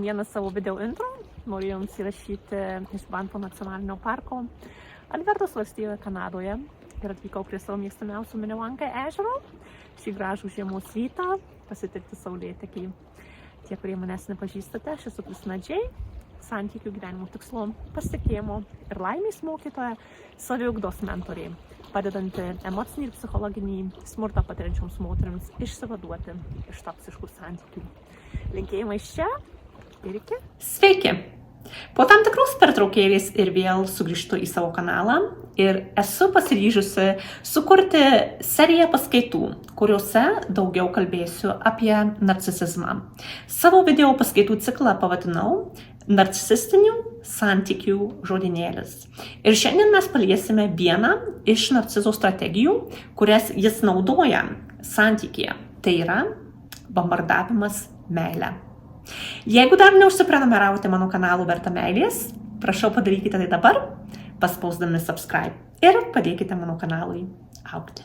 Šiandieną savo video intro noriu Jums įrašyti iš Banfo nacionalinio parko Albertos valstijoje Kanadoje ir atvykau prie savo mėgstamiausių Minnewanka ežero šį gražų žiemos rytą pasitikti saulėtekį. Tie, kurie manęs nepažįstate, aš esu Kristina J, santykių gyvenimo tikslo, pasitikėjimo ir laimės mokytoja, saviugdos mentorė, padedanti emocinį ir psichologinį smurtą patiriančioms moterims išsivaduoti iš toksiškų santykių. Linkėjimai iš čia ir iki. Sveiki! Po tam tikros pertraukėlės ir vėl sugrįžtu į savo kanalą ir esu pasiryžusi sukurti seriją paskaitų, kuriuose daugiau kalbėsiu apie narcisizmą. Savo video paskaitų ciklą pavadinau Narcisistinių santykių žodynėlis. Ir šiandien mes paliesime vieną iš narcizo strategijų, kurias jis naudoja santykyje. Tai yra bombardavimas meile. Jeigu dar neužsiprenumeravote mano kanalų Verta meilės, prašau padarykite tai dabar, paspausdami subscribe ir padėkite mano kanalui augti.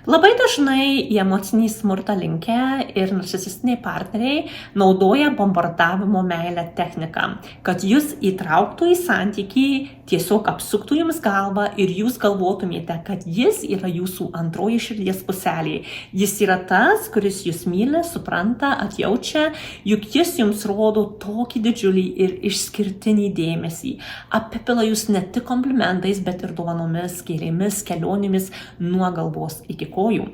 Labai dažnai į emocinį smurtą linkę ir narcisistiniai partneriai naudoja bombardavimo meilę techniką, kad jūs įtrauktų į santykį, tiesiog apsuktų jums galvą ir jūs galvotumėte, kad jis yra jūsų antroji širdies puselė. Jis yra tas, kuris jūs myli, supranta, atjaučia, juk jis jums rodo tokį didžiulį ir išskirtinį dėmesį. Apipila jūs ne tik komplimentais, bet ir dovanomis, gėlėmis, kelionėmis nuo galvos iki kojų.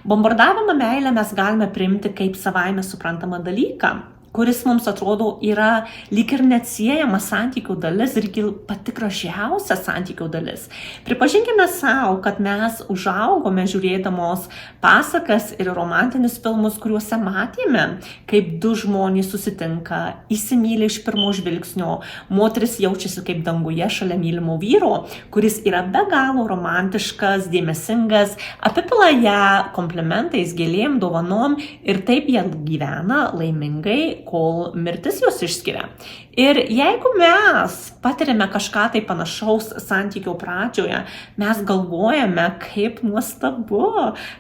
Bombardavimą meilę mes galime priimti kaip savaime suprantamą dalyką, kuris mums atrodo yra lyg ir neatsiejama santykių dalis ir pati gražiausia santykių dalis. Pripažinkime savo, kad mes užaugome žiūrėdamos pasakas ir romantinius filmus, kuriuose matėme, kaip du žmonės susitinka, įsimyli iš pirmo žvilgsnio, moteris jaučiasi kaip danguje šalia mylimo vyro, kuris yra be galo romantiškas, dėmesingas, apipila ją komplimentais, gėlėm, dovanom ir taip jie gyvena laimingai, kol mirtis juos išskiria. Ir jeigu mes patiriame kažką tai panašaus santykio pradžioje, mes galvojame, kaip nuostabu.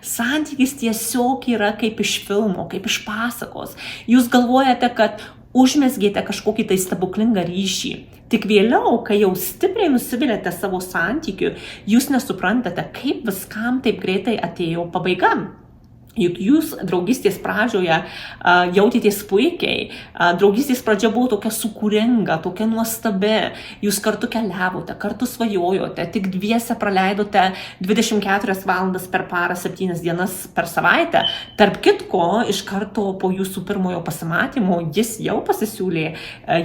Santykis tiesiog yra kaip iš filmo, kaip iš pasakos. Jūs galvojate, kad užmezgėte kažkokį tai stebuklingą ryšį. Tik vėliau, kai jau stipriai nusivylėte savo santykiu, jūs nesuprantate, kaip viskam taip greitai atėjo pabaiga. Juk jūs draugystės pradžioje jautėtės puikiai, draugystės pradžia buvo tokia sukūringa, tokia nuostabi, jūs kartu keliavote, kartu svajojote, tik dviese praleidote 24 valandas per parą, 7 dienas per savaitę. Tarp kitko, iš karto po jūsų pirmojo pasimatymo jis jau pasisiūlė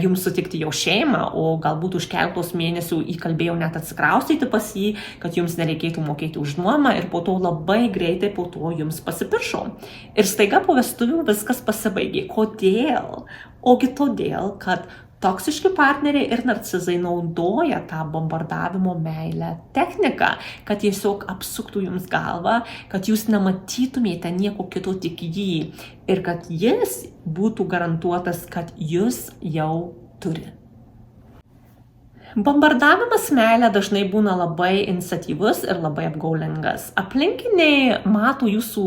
jums sutikti jau šeimą, o galbūt už keletos mėnesių įkalbėjo net atsikraustyti pas jį, kad jums nereikėtų mokėti už nuomą ir po to labai greitai po to jums pasipiršo. Ir staiga po vestuvių viskas pasibaigė. Kodėl? Ogi todėl, kad toksiški partneriai ir narcizai naudoja tą bombardavimo meilę techniką, kad tiesiog apsuktų jums galvą, kad jūs nematytumėte nieko kito tik jį ir kad jis būtų garantuotas, kad jūs jau turi. Bombardavimas meilė dažnai būna labai iniciatyvus ir labai apgaulingas. Aplinkiniai mato jūsų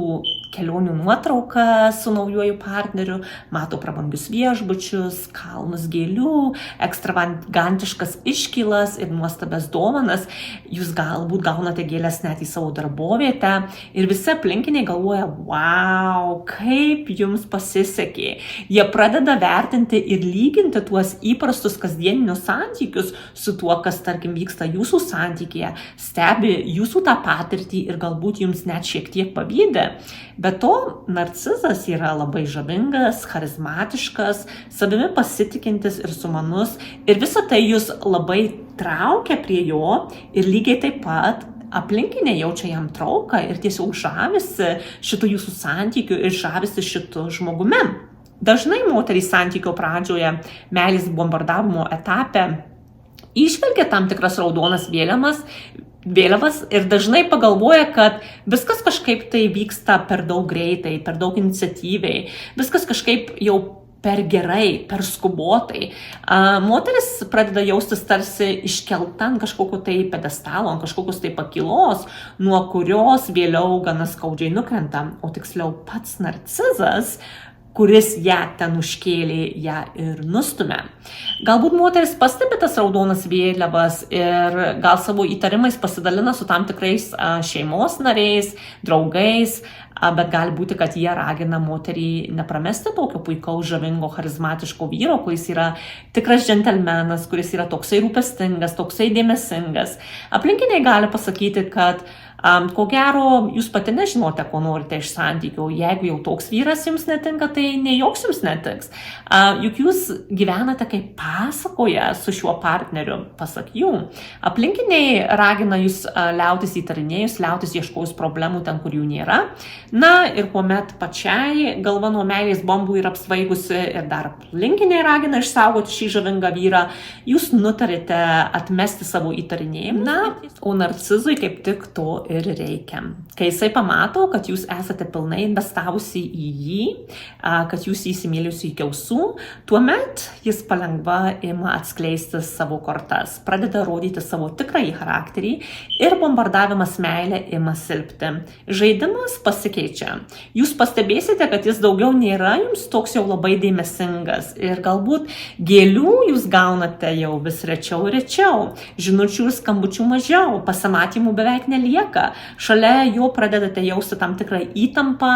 kelionių nuotrauką su naujuoju partneriu, mato prabangius viešbučius, kalnus gėlių, ekstravagantiškas iškylas ir nuostabias dovanas. Jūs galbūt gaunate gėles net į savo darbovietę ir visi aplinkiniai galvoja, wow, kaip jums pasisekė. Jie pradeda vertinti ir lyginti tuos įprastus kasdieninius santykius su tuo, kas, tarkim, vyksta jūsų santykyje, stebi jūsų tą patirtį ir galbūt jums net šiek tiek pavydi. Be to, narcizas yra labai žavingas, charizmatiškas, savimi pasitikintis ir sumanus ir visą tai jūs labai traukia prie jo ir lygiai taip pat aplinkiniai jaučia jam trauką ir tiesiog žavisi šitų jūsų santykių ir žavisi šitų žmogumi. Dažnai moterys santykio pradžioje, meilės bombardavimo etape, įžvelgia tam tikras raudonas vėliavas ir dažnai pagalvoja, kad viskas kažkaip tai vyksta per daug greitai, per daug iniciatyviai, viskas kažkaip jau per gerai, per skubotai. Moteris pradeda jaustis tarsi iškelta ant kažkokio tai pedestalo, ant kažkokios tai pakilos, nuo kurios vėliau gana skaudžiai nukrenta, o tiksliau pats narcizas kuris ją ten užkėlė, ją ir nustumė. Galbūt moteris pastebi tas raudonas vėliavas ir gal savo įtarimais pasidalina su tam tikrais šeimos nariais, draugais, bet gali būti, kad jie ragina moterį nepramesti tokio puikaus, žavingo, charizmatiško vyro, kuris yra tikras džentelmenas, kuris yra toksai rūpestingas, toksai dėmesingas. Aplinkiniai gali pasakyti, kad ko gero, jūs pati nežinote, ko norite iš santykių. Jeigu jau toks vyras jums netinka, tai ne joks jums netiks. Juk jūs gyvenate kaip pasakoje su šiuo partneriu, pasak jų. Aplinkiniai ragina jūs liautis įtarinėjus, liautis ieškojus problemų ten, kur jų nėra. Na ir kuomet pačiai galva nuo meilės bombų yra apsvaigusi ir dar aplinkiniai ragina išsaugoti šį žavingą vyrą, jūs nutarite atmesti savo įtarinėjimus. Na, o narcizui kaip tik to ir reikia. Kai jisai pamato, kad jūs esate pilnai investavusi į jį, kad jūs įsimėliusi iki ausų, tuomet jis palengva ima atskleisti savo kortas, pradeda rodyti savo tikrąjį charakterį ir bombardavimas meilė ima silpti. Žaidimas pasikeičia. Jūs pastebėsite, kad jis daugiau nėra jums toks jau labai dėmesingas ir galbūt gėlių jūs gaunate jau vis rečiau ir rečiau, žinučių ir skambučių mažiau, pasimatymų beveik nelieka. Šalia jo pradedate jausti tam tikrą įtampą,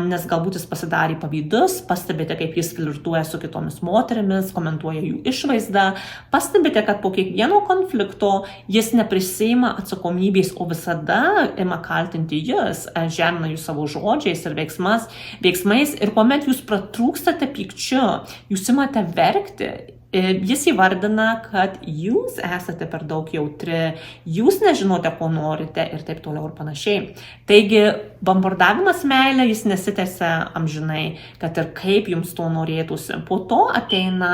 nes galbūt jis pasidarė pavydus, pastebite, kaip jis flirtuoja su kitomis moterimis, komentuoja jų išvaizdą, pastebite, kad po kiekvieno konflikto jis neprisiima atsakomybės, o visada ima kaltinti jūs, žemina jūs savo žodžiais ir veiksmais ir kuomet jūs pratrūkstate pykčiu, jūs imate verkti. Jis įvardina, kad jūs esate per daug jautri, jūs nežinote, ko norite ir taip toliau ir panašiai. Taigi, bombardavimas meilė, jis nesitęsia amžinai, kad ir kaip jums to norėtųsi. Po to ateina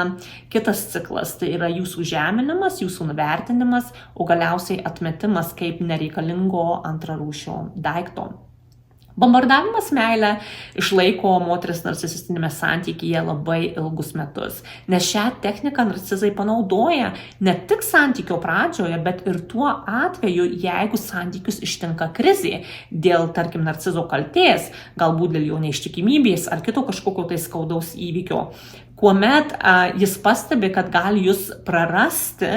kitas ciklas, tai yra jūsų žeminimas, jūsų nuvertinimas, o galiausiai atmetimas kaip nereikalingo antrarūšio daikto. Bombardavimas meilę išlaiko moteris narcisistinėme santykyje labai ilgus metus, nes šią techniką narcizai panaudoja ne tik santykio pradžioje, bet ir tuo atveju, jeigu santykius ištinka krizė dėl, tarkim, narcizo kaltės, galbūt dėl jo neištikimybės ar kito kažkokio tai skaudaus įvykio, kuomet jis pastebi, kad gali jūs prarasti.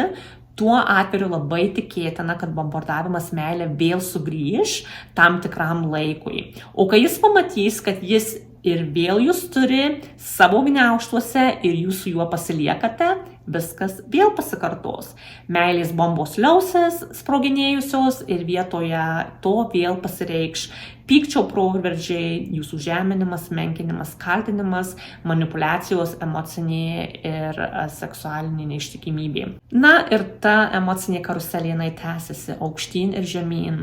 Tuo atveju labai tikėtina, kad bombardavimas meilė vėl sugrįž tam tikram laikui. O kai jis pamatys, kad jis ir vėl jūs turi savo gniaužtuose ir jūs su juo pasiliekate, viskas vėl pasikartos. Meilės bombos liausis sproginėjusios ir vietoje to vėl pasireikš pykčio proveržiai, jūsų žeminimas, menkinimas, kaltinimas, manipulacijos emocinė ir seksualinė neištikimybė. Na ir ta emocinė karuselė jinai tęsiasi aukštyn ir žemyn.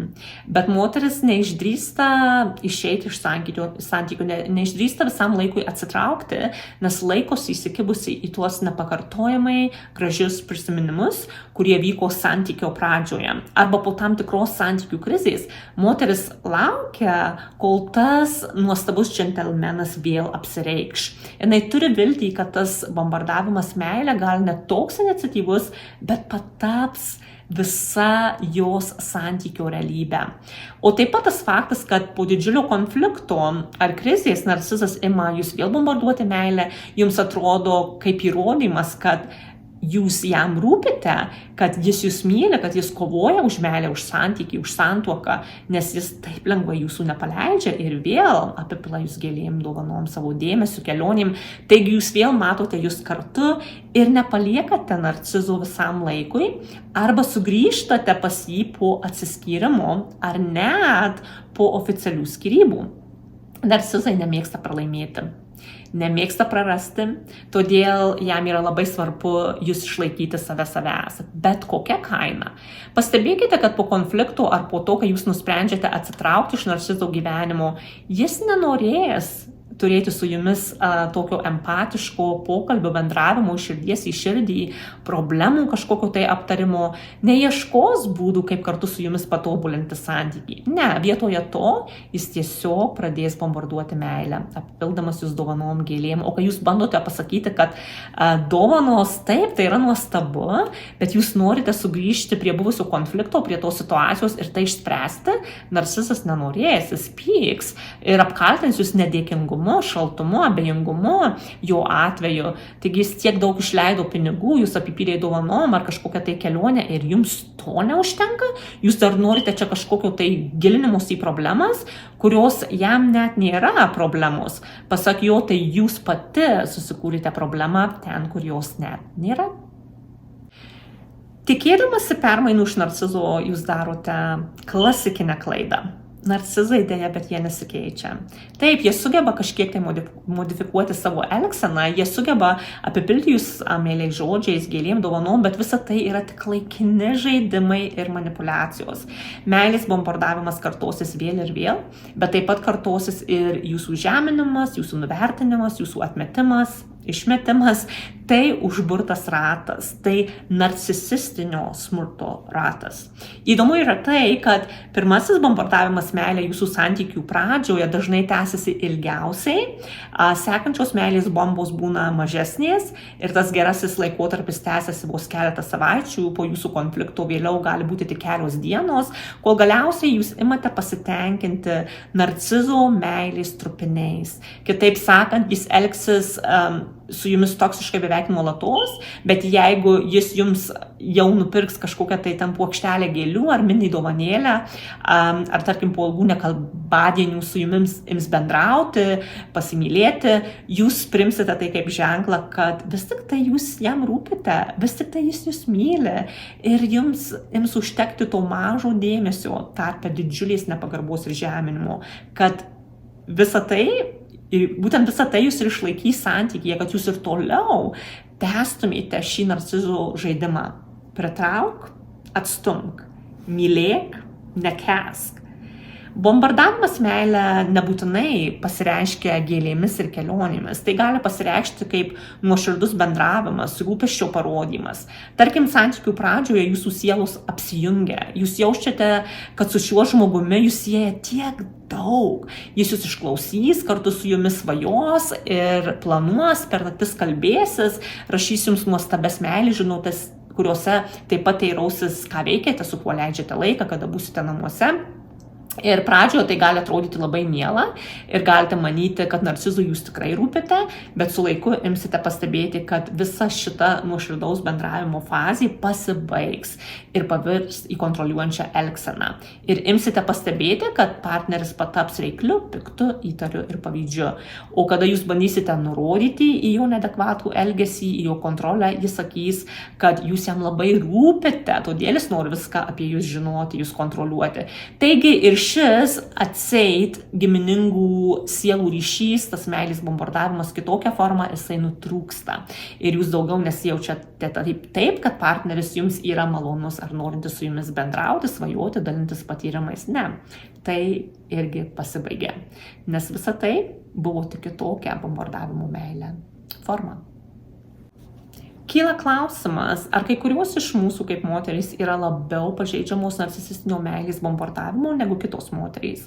Bet moteris neišdrįsta išeiti iš santykių, neišdrįsta visam laikui atsitraukti, nes laikosi įsikibusi į tuos nepakartojamai gražius prisiminimus, kurie vyko santykio pradžioje. Arba po tam tikros santykių krizės moteris laukia, kol tas nuostabus džentelmenas vėl apsireikš. Jinai turi viltį, kad tas bombardavimas meilė gal net toks iniciatyvus, bet pataps visa jos santykio realybė. O taip pat tas faktas, kad po didžiulio konflikto ar krizės narcizas ima jūs vėl bombarduoti meilę, jums atrodo kaip įrodymas, kad jūs jam rūpite, kad jis jūs myli, kad jis kovoja už meilę, už santykį, už santuoką, nes jis taip lengvai jūsų nepaleidžia ir vėl apipila jūs gėlėm, dovanom, savo dėmesiu, kelionėm. Taigi jūs vėl matote jūs kartu ir nepaliekate narcizo visam laikui, arba sugrįžtate pas jį po atsiskyrimo ar net po oficialių skyrybų. Narcizai nemėgsta pralaimėti. Nemėgsta prarasti, todėl jam yra labai svarbu jūs išlaikyti savęs, bet kokia kaina. Pastebėkite, kad po konflikto ar po to, kai jūs nusprendžiate atsitraukti iš narcizo gyvenimo, jis nenorės turėti su jumis tokio empatiško pokalbio, bendravimo iš širdies į širdį, problemų kažkokio tai aptarimo, neieškos būdų, kaip kartu su jumis patobulinti santykį. Ne, vietoje to jis tiesiog pradės bombarduoti meilę, apipildamas jūs dovanom, gėlėm. O kai jūs bandote pasakyti, kad dovanos taip, tai yra nuostabu, bet jūs norite sugrįžti prie buvusio konflikto, prie tos situacijos ir tai išspręsti, narcisas nenorės, jis pyks ir apkaltins jūs nedėkingumu. nepagarbumu, šaltumu, abejingumu jo atveju. Taigi jis tiek daug išleido pinigų, jūs apipylė dovanom ar kažkokią tai kelionę ir jums to neužtenka, jūs dar norite čia kažkokio tai gilinimus į problemas, kurios jam net nėra problemos. Pasak jo, tai jūs pati susikūrėte problemą ten, kur jos net nėra. Tikėdamasi permainų iš narcizo, jūs darote klasikinę klaidą. Narcizai dėja, bet jie nesikeičia. Taip, jie sugeba kažkiek tai modifikuoti savo elgseną, jie sugeba apipilti jūs meiliais žodžiais, gėlėm, dovanom, bet visa tai yra tik laikini žaidimai ir manipulacijos. Meilės bombardavimas kartosis vėl ir vėl, bet taip pat kartosis ir jūsų žeminimas, jūsų nuvertinimas, jūsų atmetimas, išmetimas. Tai užburtas ratas, tai narcisistinio smurto ratas. Įdomu yra tai, kad pirmasis bombardavimas meilė jūsų santykių pradžioje dažnai tęsiasi ilgiausiai, sekančios meilės bombos būna mažesnės ir tas gerasis laikotarpis tęsiasi vos keletą savaičių, po jūsų konflikto vėliau gali būti tik kelios dienos, kol galiausiai jūs imate pasitenkinti narcizo meilės trupiniais. Kitaip sakant, jis elgsis su jumis toksiškai beveik nuolatos, bet jeigu jis jums jau nupirks kažkokią tai tam puokštelę gėlių ar mini dovanėlę, ar tarkim po ilgų nekalbadienių su jumis ims bendrauti, pasimylėti, jūs primsite tai kaip ženklą, kad vis tik tai jūs jam rūpite, vis tik tai jis jūs myli ir jums ims užtekti to mažo dėmesio tarpe didžiulės nepagarbos ir žeminimo, kad visa tai ir būtent visą tai jūs ir išlaikys santykyje, kad jūs ir toliau tęstumėte šį narcizo žaidimą. Pritrauk, atstumk, mylėk, nekęsk. Bombardavimas meilė nebūtinai pasireiškia gėlėmis ir kelionėmis. Tai gali pasireikšti kaip nuoširdus bendravimas, rūpesčio parodymas. Tarkim, santykių pradžioje jūsų sielos apsijungia. Jūs jaučiate, kad su šiuo žmogumi jūs sieja tiek daug. Jis jūs išklausys, kartu su jumis svajos ir planuos, per naktis kalbėsis, rašys jums nuostabes meilės žinutes, kuriuose taip pat teirausis, ką veikiate, su kuo leidžiate laiką, kada būsite namuose. Ir pradžioje tai gali atrodyti labai miela ir galite manyti, kad narcizui jūs tikrai rūpite, bet su laiku imsite pastebėti, kad visa šita nuoširdaus bendravimo fazė pasibaigs ir pavirs į kontroliuojančią elgseną. Ir imsite pastebėti, kad partneris pataps reikliu, piktu, įtariu ir pavydžiu. O kada jūs bandysite nurodyti į jo neadekvatų elgesį, į jo kontrolę, jis sakys, kad jūs jam labai rūpite, todėl jis nori viską apie jūs žinoti, jūs kontroliuoti. Taigi ir šis atseit giminingų sielų ryšys, tas meilės bombardavimas kitokia forma, jisai nutrūksta. Ir jūs daugiau nesijaučiate taip, kad partneris jums yra malonus ar norintis su jumis bendrauti, svajoti, dalintis patyrimais. Ne, tai irgi pasibaigė. Nes visa tai buvo tik kitokia bombardavimo meilė forma. Kyla klausimas, ar kai kurios iš mūsų kaip moterys yra labiau pažeidžiamos narcisistinio meilės bombardavimo negu kitos moterys.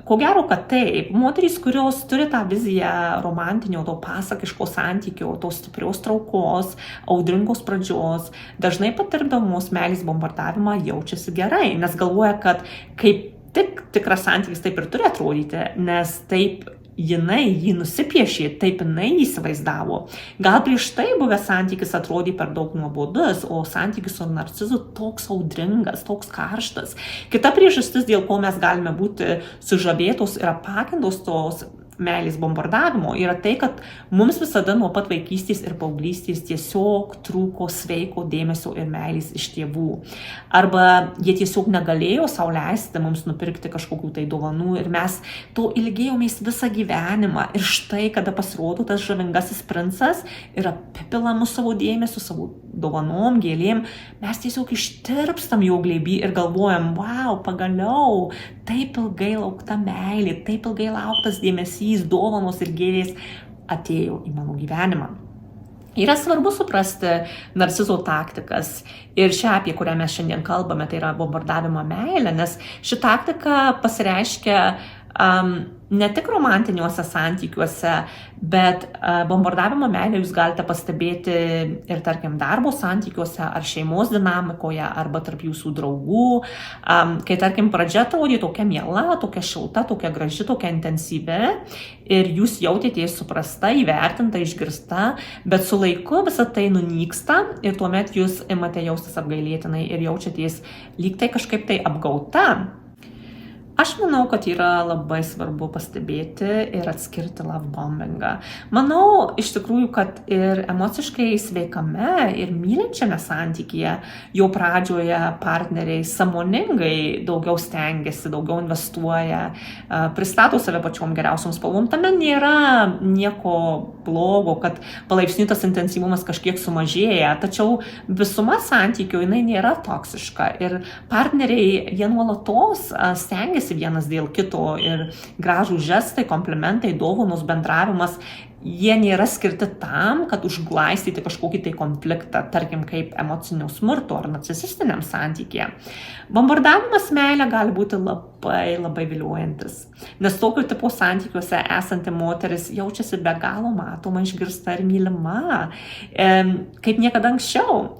Ko gero, kad taip. Moterys, kurios turi tą viziją romantinio, to pasakiško santykio, tos stiprios traukos, audringos pradžios, dažnai patirdamos meilės bombardavimą jaučiasi gerai, nes galvoja, kad kaip tikras santykis taip ir turi atrodyti, nes taip jinai jį nusipiešė, taip jinai įsivaizdavo. Gal prieš tai buvęs santykis atrodė per daug nuobodus, o santykis su narcizu toks audringas, toks karštas. Kita priežastis, dėl ko mes galime būti sužavėtos ir apakintos tos meilės bombardavimo, yra tai, kad mums visada nuo pat vaikystės ir paauglystės tiesiog trūko sveiko dėmesio ir meilės iš tėvų. Arba jie tiesiog negalėjo sau leisti mums nupirkti kažkokių tai dovanų ir mes to ilgėjomės visą gyvenimą. Ir štai, kada pasirodo tas žavingasis princas ir apipila mus savo dėmesio, savo dovanom, gėlėm, mes tiesiog ištirpstam jo glėby ir galvojam, wow, pagaliau, taip ilgai laukta meilė, taip ilgai lauktas dėmesys, dovanos ir gėlės atėjo į mano gyvenimą. Yra svarbu suprasti narcizo taktikas ir šią, apie kurią mes šiandien kalbame, tai yra bombardavimo meilė, nes ši taktika pasireiškia ne tik romantiniuose santykiuose, bet bombardavimo meilę jūs galite pastebėti ir, tarkim, darbo santykiuose ar šeimos dinamikoje arba tarp jūsų draugų, kai, tarkim, pradžia atrodė tokia miela, tokia šilta, tokia graži, tokia intensyvi ir jūs jautėtės suprasta, įvertinta, išgirsta, bet su laiku visą tai nunyksta ir tuomet jūs imate jaustis apgailėtinai ir jaučiatės lyg tai kažkaip tai apgauta. Aš manau, kad yra labai svarbu pastebėti ir atskirti love bombingą. Manau, iš tikrųjų, kad ir emociškai sveikame ir mylinčiame santykyje jau pradžioje partneriai sąmoningai daugiau stengiasi, daugiau investuoja, pristato save pačiom geriausiom spalvom. Tame nėra nieko blogo, kad palaipsniui tas intensyvumas kažkiek sumažėja, tačiau visuma santykių jinai nėra toksiška ir partneriai jie nuolatos stengiasi vienas dėl kito ir gražūs žestai, komplimentai, dovanos, bendravimas, jie nėra skirti tam, kad užglaistyti kažkokį tai konfliktą, tarkim, kaip emocinio smurto ar narcisistiniam santykyje. Bombardavimas meilė gali būti labai viliojantis, nes tokio tipo santykiuose esanti moteris jaučiasi be galo matoma, išgirsta ir mylima, kaip niekada anksčiau.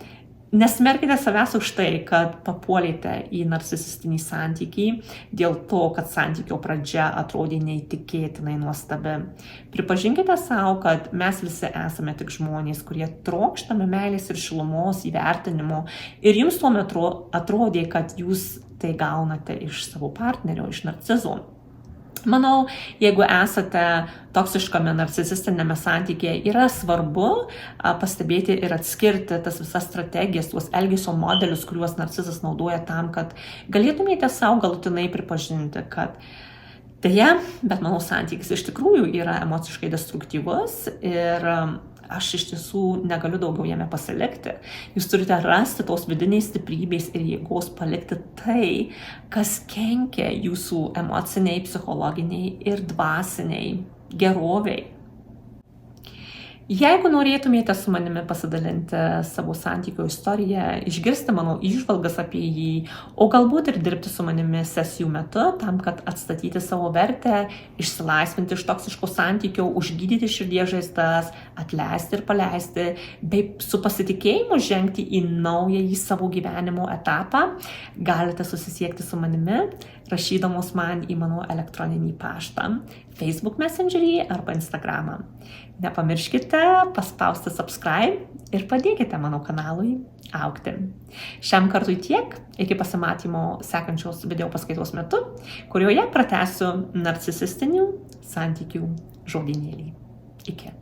Nesmerkite savęs už tai, kad papuolėte į narcisistinį santykį dėl to, kad santykio pradžia atrodė neįtikėtinai nuostabi. Pripažinkite savo, kad mes visi esame tik žmonės, kurie trokštame meilės ir šilumos, įvertinimo ir jums tuo metu atrodė, kad jūs tai gaunate iš savo partnerio, iš narcizo. Manau, jeigu esate toksiškame narcisistinėme santykėje, yra svarbu pastebėti ir atskirti tas visas strategijas, tuos elgesio modelius, kuriuos narcisas naudoja tam, kad galėtumėte savo galutinai pripažinti, kad deja, bet mano santykis iš tikrųjų yra emociškai destruktyvus ir aš iš tiesų negaliu daugiau jame pasilikti. Jūs turite rasti tos vidinės stiprybės ir jėgos palikti tai, kas kenkia jūsų emociniai, psichologiniai ir dvasiniai geroviai. Jeigu norėtumėte su manimi pasidalinti savo santykio istoriją, išgirsti mano įžvalgas apie jį, o galbūt ir dirbti su manimi sesijų metu, tam, kad atstatyti savo vertę, išsilaisvinti iš toksiško santykio, užgydyti širdies žaizdas, atleisti ir paleisti, bei su pasitikėjimu žengti į naująjį savo gyvenimo etapą, galite susisiekti su manimi, rašydamos man į mano elektroninį paštą, Facebook Messengerį arba Instagramą. Nepamirškite paspausti subscribe ir padėkite mano kanalui augti. Šiam kartui tiek, iki pasimatymo sekančios video paskaitos metu, kurioje pratęsiu narcisistinių santykių žodynėlį. Iki.